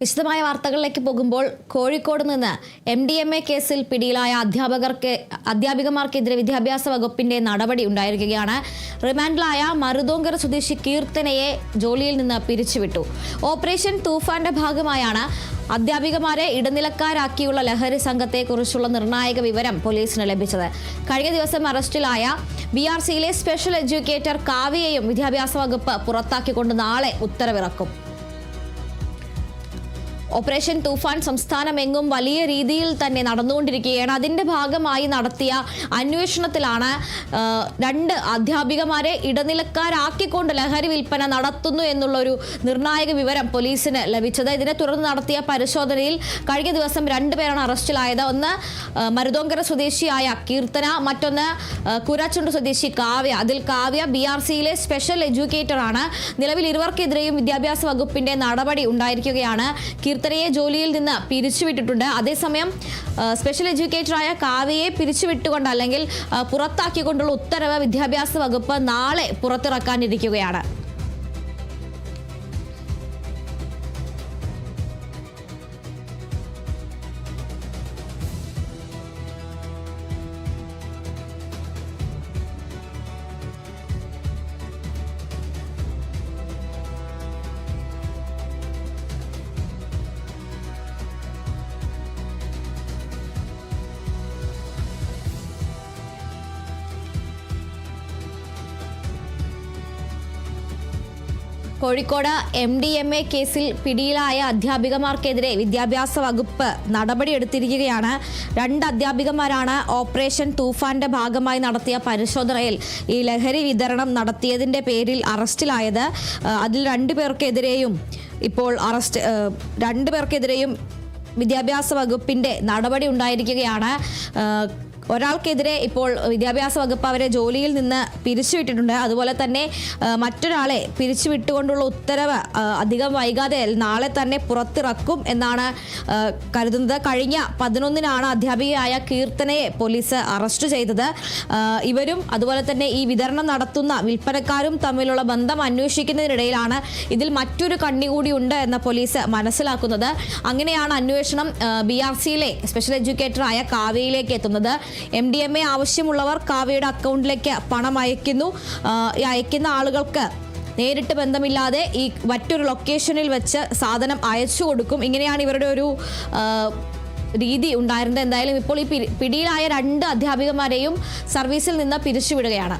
വിശദമായ വാർത്തകളിലേക്ക് പോകുമ്പോൾ കോഴിക്കോട് നിന്ന് MDMA കേസിൽ പിടിയിലായ അധ്യാപികമാർക്കെതിരെ വിദ്യാഭ്യാസ വകുപ്പിന്റെ നടപടി ഉണ്ടായിരിക്കുകയാണ്. റിമാൻഡിലായ മരുതോങ്കര സ്വദേശി കീർത്തനയെ ജോലിയിൽ നിന്ന് പിരിച്ചുവിട്ടു. ഓപ്പറേഷൻ തൂഫാന്റെ ഭാഗമായാണ് അധ്യാപികമാരെ ഇടനിലക്കാരാക്കിയുള്ള ലഹരി സംഘത്തെക്കുറിച്ചുള്ള നിർണായക വിവരം പോലീസിന് ലഭിച്ചത്. കഴിഞ്ഞ ദിവസം അറസ്റ്റിലായ BRCയിലെ സ്പെഷ്യൽ എഡ്യൂക്കേറ്റർ കാവ്യയെയും വിദ്യാഭ്യാസ വകുപ്പ് പുറത്താക്കിക്കൊണ്ട് നാളെ ഉത്തരവിറക്കും. ഓപ്പറേഷൻ തൂഫാൻ സംസ്ഥാനമെങ്ങും വലിയ രീതിയിൽ തന്നെ നടന്നുകൊണ്ടിരിക്കുകയാണ്. അതിന്റെ ഭാഗമായി നടത്തിയ അന്വേഷണത്തിലാണ് 2 അധ്യാപികമാരെ ഇടനിലക്കാരാക്കിക്കൊണ്ട് ലഹരി വിൽപ്പന നടത്തുന്നു എന്നുള്ളൊരു നിർണായക വിവരം പോലീസിന് ലഭിച്ചത്. ഇതിനെ തുടർന്ന് നടത്തിയ പരിശോധനയിൽ കഴിഞ്ഞ ദിവസം 2 പേരാണ് അറസ്റ്റിലായത്. ഒന്ന് മരുതോങ്കര സ്വദേശിയായ കീർത്തന, മറ്റൊന്ന് കുരാച്ചുണ്ട് സ്വദേശി കാവ്യ. അതിൽ കാവ്യ BRCയിലെ സ്പെഷ്യൽ എഡ്യൂക്കേറ്റർ ആണ്. നിലവിൽ ഇരുവർക്കെതിരെയും വിദ്യാഭ്യാസ വകുപ്പിന്റെ നടപടി ഉണ്ടായിരിക്കുകയാണ്. കീർത്തനയെ ജോലിയിൽ നിന്ന് പിരിച്ചുവിട്ടിട്ടുണ്ട്. അതേസമയം സ്പെഷ്യൽ എഡ്യൂക്കേറ്ററായ കാവ്യയെ പിരിച്ചുവിട്ടുകൊണ്ട് അല്ലെങ്കിൽ പുറത്താക്കിക്കൊണ്ടുള്ള ഉത്തരവ് വിദ്യാഭ്യാസ വകുപ്പ് നാളെ പുറത്തിറക്കാനിരിക്കുകയാണ്. കോഴിക്കോട് MDMA കേസിൽ പിടിയിലായ അധ്യാപികമാർക്കെതിരെ വിദ്യാഭ്യാസ വകുപ്പ് നടപടിയെടുത്തിരിക്കുകയാണ്. 2 അധ്യാപികമാരാണ് ഓപ്പറേഷൻ തൂഫാന്റെ ഭാഗമായി നടത്തിയ പരിശോധനയിൽ ഈ ലഹരി വിതരണം നടത്തിയതിന്റെ പേരിൽ അറസ്റ്റിലായത്. അതിൽ 2 പേർക്കെതിരെയും ഇപ്പോൾ 2 പേർക്കെതിരെയും വിദ്യാഭ്യാസ വകുപ്പിന്റെ നടപടി ഉണ്ടായിരിക്കുകയാണ്. ഒരാൾക്കെതിരെ ഇപ്പോൾ വിദ്യാഭ്യാസ വകുപ്പ് അവരെ ജോലിയിൽ നിന്ന് പിരിച്ചുവിട്ടിട്ടുണ്ട്. അതുപോലെ തന്നെ മറ്റൊരാളെ പിരിച്ചുവിട്ടുകൊണ്ടുള്ള ഉത്തരവ് അധികം വൈകാതെ നാളെ തന്നെ പുറത്തിറക്കും എന്നാണ് കരുതുന്നത്. കഴിഞ്ഞ 11-നാണ് അധ്യാപികയായ കീർത്തനയെ പോലീസ് അറസ്റ്റ് ചെയ്തത്. ഇവരും അതുപോലെ തന്നെ ഈ വിതരണം നടത്തുന്ന വിൽപ്പനക്കാരും തമ്മിലുള്ള ബന്ധം അന്വേഷിക്കുന്നതിനിടയിലാണ് ഇതിൽ മറ്റൊരു കണ്ണി കൂടി ഉണ്ട് എന്ന് പോലീസ് മനസ്സിലാക്കുന്നത്. അങ്ങനെയാണ് അന്വേഷണം BRCയിലെ സ്പെഷ്യൽ എഡ്യൂക്കേറ്ററായ കാവ്യയിലേക്ക് എത്തുന്നത്. MDMA ആവശ്യമുള്ളവർ കാവ്യയുടെ അക്കൗണ്ടിലേക്ക് പണം അയക്കുന്നു. അയക്കുന്ന ആളുകൾക്ക് നേരിട്ട് ബന്ധമില്ലാതെ ഈ മറ്റൊരു ലൊക്കേഷനിൽ വെച്ച് സാധനം അയച്ചു കൊടുക്കും. ഇങ്ങനെയാണ് ഇവരുടെ ഒരു രീതി ഉണ്ടായിരുന്നത്. എന്തായാലും ഇപ്പോൾ ഈ പിടിയിലായ 2 അധ്യാപികമാരെയും സർവീസിൽ നിന്ന് പിരിച്ചുവിടുകയാണ്.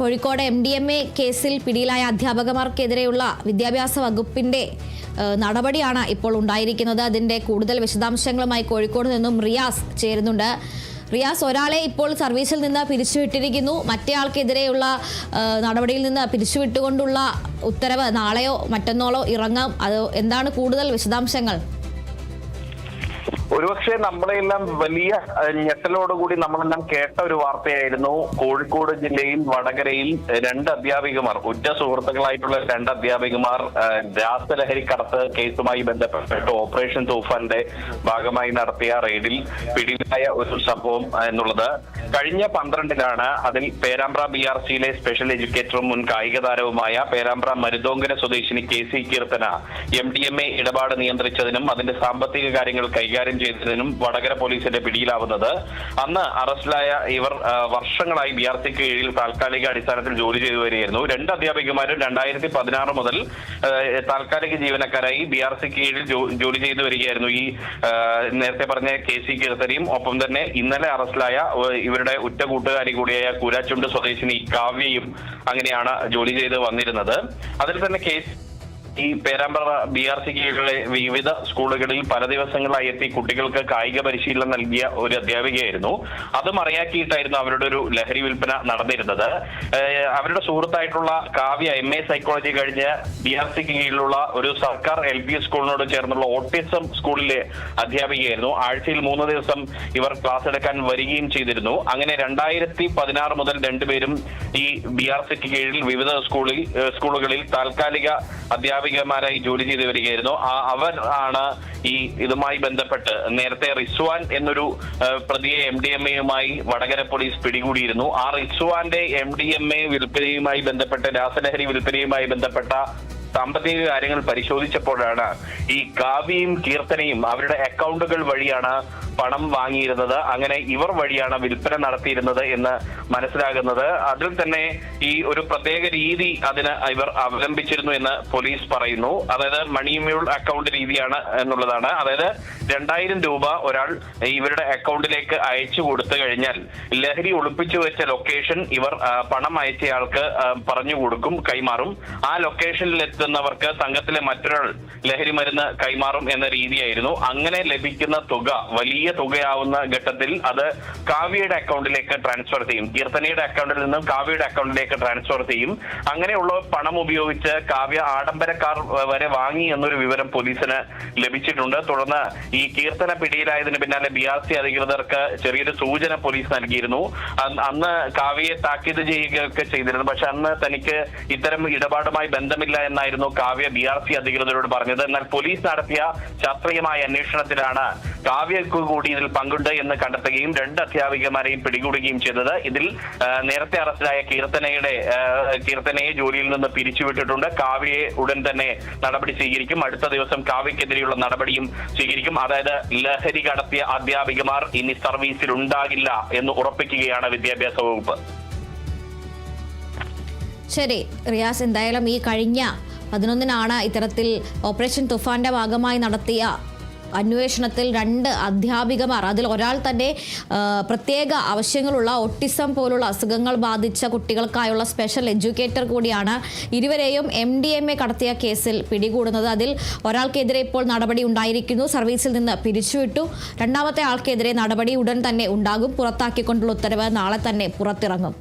കോഴിക്കോട് MDMA കേസിൽ പിടിയിലായ അധ്യാപകമാർക്കെതിരെയുള്ള വിദ്യാഭ്യാസ വകുപ്പിന്റെ നടപടിയാണ് ഇപ്പോൾ ഉണ്ടായിരിക്കുന്നത്. അതിന്റെ കൂടുതൽ വിശദാംശങ്ങളുമായി കോഴിക്കോട് നിന്നും റിയാസ് ചേരുന്നുണ്ട്. റിയാസ്, ഒരാളെ ഇപ്പോൾ സർവീസിൽ നിന്ന് പിരിച്ചുവിട്ടിരിക്കുന്നു. മറ്റേയാൾക്കെതിരെയുള്ള നടപടിയിൽ നിന്ന് പിരിച്ചുവിട്ടുകൊണ്ടുള്ള ഉത്തരവ് നാളെയോ മറ്റന്നാളോ ഇറങ്ങാം. അത് എന്താണ് കൂടുതൽ വിശദാംശങ്ങൾ? ഒരുപക്ഷെ നമ്മളെല്ലാം വലിയ ഞെട്ടലോടുകൂടി നമ്മളെല്ലാം കേട്ട ഒരു വാർത്തയായിരുന്നു. കോഴിക്കോട് ജില്ലയിൽ വടകരയിൽ 2 അധ്യാപികമാർ, ഉറ്റ സുഹൃത്തുക്കളായിട്ടുള്ള 2 അധ്യാപികമാർ രാസലഹരി കടത്ത് കേസുമായി ബന്ധപ്പെട്ട് ഓപ്പറേഷൻ തൂഫാന്റെ ഭാഗമായി നടത്തിയ റെയ്ഡിൽ പിടിയിലായ ഒരു സംഭവം എന്നുള്ളത്. കഴിഞ്ഞ 12-നാണ് അതിൽ പേരാമ്പ്ര BRCയിലെ സ്പെഷ്യൽ എഡ്യൂക്കേറ്ററും മുൻ കായിക താരവുമായ പേരാമ്പ്ര മരുതോങ്കര സ്വദേശിനി KC കീർത്തന MDMA ഇടപാട് നിയന്ത്രിച്ചതിനും അതിന്റെ സാമ്പത്തിക കാര്യങ്ങൾ കൈകാര്യം ചെയ്തതിനും വടകര പോലീസിന്റെ പിടിയിലാവുന്നത്. അന്ന് അറസ്റ്റിലായ ഇവർ വർഷങ്ങളായി BRCക്ക് കീഴിൽ താൽക്കാലിക അടിസ്ഥാനത്തിൽ ജോലി ചെയ്തു വരികയായിരുന്നു. 2 അധ്യാപികമാരും 2016 മുതൽ താൽക്കാലിക ജീവനക്കാരായി BRCക്ക് കീഴിൽ ജോലി ചെയ്തു വരികയായിരുന്നു. ഈ നേരത്തെ പറഞ്ഞ KC കീർത്തനയും ഒപ്പം തന്നെ ഇന്നലെ അറസ്റ്റിലായ ഇവരുടെ ഉറ്റ കൂട്ടുകാരി കൂടിയായ കുരാച്ചുണ്ട് സ്വദേശിനി കാവ്യയും അങ്ങനെയാണ് ജോലി ചെയ്ത് വന്നിരുന്നത്. അതിൽ തന്നെ ഈ പേരാമ്പ്ര BRC കീഴിലെ വിവിധ സ്കൂളുകളിൽ പല ദിവസങ്ങളായി എത്തി കുട്ടികൾക്ക് കായിക പരിശീലനം നൽകിയ ഒരു അധ്യാപികയായിരുന്നു. അത് മറയാക്കിയിട്ടായിരുന്നു അവരുടെ ഒരു ലഹരി വിൽപ്പന നടന്നിരുന്നത്. അവരുടെ സുഹൃത്തായിട്ടുള്ള കാവ്യ MA സൈക്കോളജി കഴിഞ്ഞ് BRC കീഴിലുള്ള ഒരു സർക്കാർ LP സ്കൂളിനോട് ചേർന്നുള്ള ഓട്ടിസം സ്കൂളിലെ അധ്യാപികയായിരുന്നു. ആഴ്ചയിൽ 3 ദിവസം ഇവർ ക്ലാസ് എടുക്കാൻ വരികയും ചെയ്തിരുന്നു. അങ്ങനെ 2016 മുതൽ രണ്ടുപേരും ഈ BRC കീഴിൽ വിവിധ സ്കൂളുകളിൽ താൽക്കാലിക അധ്യാപികമാരായി ജോലി ചെയ്തു വരികയായിരുന്നു. അവർ ആണ് ഈ ഇതുമായി ബന്ധപ്പെട്ട് നേരത്തെ റിസ്വാൻ എന്നൊരു പ്രതിയെ MDMA-യുമായി വടകര പോലീസ് പിടികൂടിയിരുന്നു. ആ റിസ്വാന്റെ MDMA വിൽപ്പനയുമായി ബന്ധപ്പെട്ട് രാസലഹരി വിൽപ്പനയുമായി ബന്ധപ്പെട്ട സാമ്പത്തിക കാര്യങ്ങൾ പരിശോധിച്ചപ്പോഴാണ് ഈ കാവ്യയും കീർത്തനയും അവരുടെ അക്കൗണ്ടുകൾ വഴിയാണ് പണം വാങ്ങിയിരുന്നത്. അങ്ങനെ ഇവർ വഴിയാണ് വിൽപ്പന നടത്തിയിരുന്നത് എന്ന് മനസ്സിലാകുന്നത്. അതിൽ തന്നെ ഈ ഒരു പ്രത്യേക രീതി അതിന് ഇവർ അവലംബിച്ചിരുന്നു എന്ന് പോലീസ് പറയുന്നു. അതായത് മണി മ്യൂൾ അക്കൗണ്ട് രീതിയാണ് എന്നുള്ളതാണ്. അതായത് 2000 രൂപ ഒരാൾ ഇവരുടെ അക്കൗണ്ടിലേക്ക് അയച്ചു കൊടുത്തു കഴിഞ്ഞാൽ ലഹരി ഒളിപ്പിച്ചു വെച്ച ലൊക്കേഷൻ ഇവർ പണം അയച്ചയാൾക്ക് പറഞ്ഞു കൊടുക്കും, കൈമാറും. ആ ലൊക്കേഷനിൽ എത്തുന്നവർക്ക് സംഘത്തിലെ മറ്റൊരാൾ ലഹരി മരുന്ന് കൈമാറും എന്ന രീതിയായിരുന്നു. അങ്ങനെ ലഭിക്കുന്ന തുക വലിയ തുകയാവുന്ന ഘട്ടത്തിൽ അത് കാവ്യയുടെ അക്കൗണ്ടിലേക്ക് ട്രാൻസ്ഫർ ചെയ്യും. കീർത്തനയുടെ അക്കൗണ്ടിൽ നിന്നും കാവ്യയുടെ അക്കൗണ്ടിലേക്ക് ട്രാൻസ്ഫർ ചെയ്യും. അങ്ങനെയുള്ള പണം ഉപയോഗിച്ച് കാവ്യ ആഡംബര കാർ വരെ വാങ്ങി എന്നൊരു വിവരം പോലീസിന് ലഭിച്ചിട്ടുണ്ട്. തുടർന്ന് ഈ കീർത്തന പിടിയിലായതിന് പിന്നാലെ BRC അധികൃതർക്ക് ചെറിയൊരു സൂചന പോലീസ് നൽകിയിരുന്നു. അന്ന് കാവ്യയെ താക്കീത് ചെയ്യുകയൊക്കെ ചെയ്തിരുന്നു. പക്ഷെ അന്ന് തനിക്ക് ഇത്തരം ഇടപാടുമായി ബന്ധമില്ല എന്നായിരുന്നു കാവ്യ BRC അധികൃതരോട് പറഞ്ഞത്. എന്നാൽ പോലീസ് നടത്തിയ ശാസ്ത്രീയമായ അന്വേഷണത്തിലാണ് കാവ്യക്ക് കൂടി ഇതിൽ പങ്കുണ്ട് എന്ന് കണ്ടെത്തുകയും 2 അധ്യാപികമാരെയും പിടികൂടുകയും ചെയ്തത്. ഇതിൽ നേരത്തെ അറസ്റ്റിലായ കീർത്തനയെ ജോലിയിൽ നിന്ന് പിരിച്ചുവിട്ടിട്ടുണ്ട്. കാവ്യയെ ഉടൻ തന്നെ നടപടി സ്വീകരിക്കും. അടുത്ത ദിവസം കാവ്യക്കെതിരെയുള്ള നടപടിയും സ്വീകരിക്കും. അതായത് ലഹരി കടത്തിയ അധ്യാപികമാർ ഇനി സർവീസിൽ ഉണ്ടാകില്ല എന്ന് ഉറപ്പിക്കുകയാണ് വിദ്യാഭ്യാസ വകുപ്പ്. ശരി റിയാസ്, എന്തായാലും ഈ കഴിഞ്ഞ 11-നാണ് ഇത്തരത്തിൽ ഓപ്പറേഷൻ തുഫാന്റെ ഭാഗമായി നടത്തിയ അന്വേഷണത്തിൽ 2 അധ്യാപികമാർ, അതിൽ ഒരാൾ തന്നെ പ്രത്യേക ആവശ്യങ്ങളുള്ള ഓട്ടിസം പോലുള്ള അസുഖങ്ങൾ ബാധിച്ച കുട്ടികൾക്കായുള്ള സ്പെഷ്യൽ എഡ്യൂക്കേറ്റർ കൂടിയാണ്. ഇരുവരെയും MDMA കടത്തിയ കേസിൽ പിടികൂടുന്നത്. അതിൽ ഒരാൾക്കെതിരെ ഇപ്പോൾ നടപടി ഉണ്ടായിരിക്കുന്നു, സർവീസിൽ നിന്ന് പിരിച്ചുവിട്ടു. 2ാമത്തെ ആൾക്കെതിരെ നടപടി ഉടൻ തന്നെ ഉണ്ടാകും. പുറത്താക്കിക്കൊണ്ടുള്ള ഉത്തരവ് നാളെ തന്നെ പുറത്തിറങ്ങും.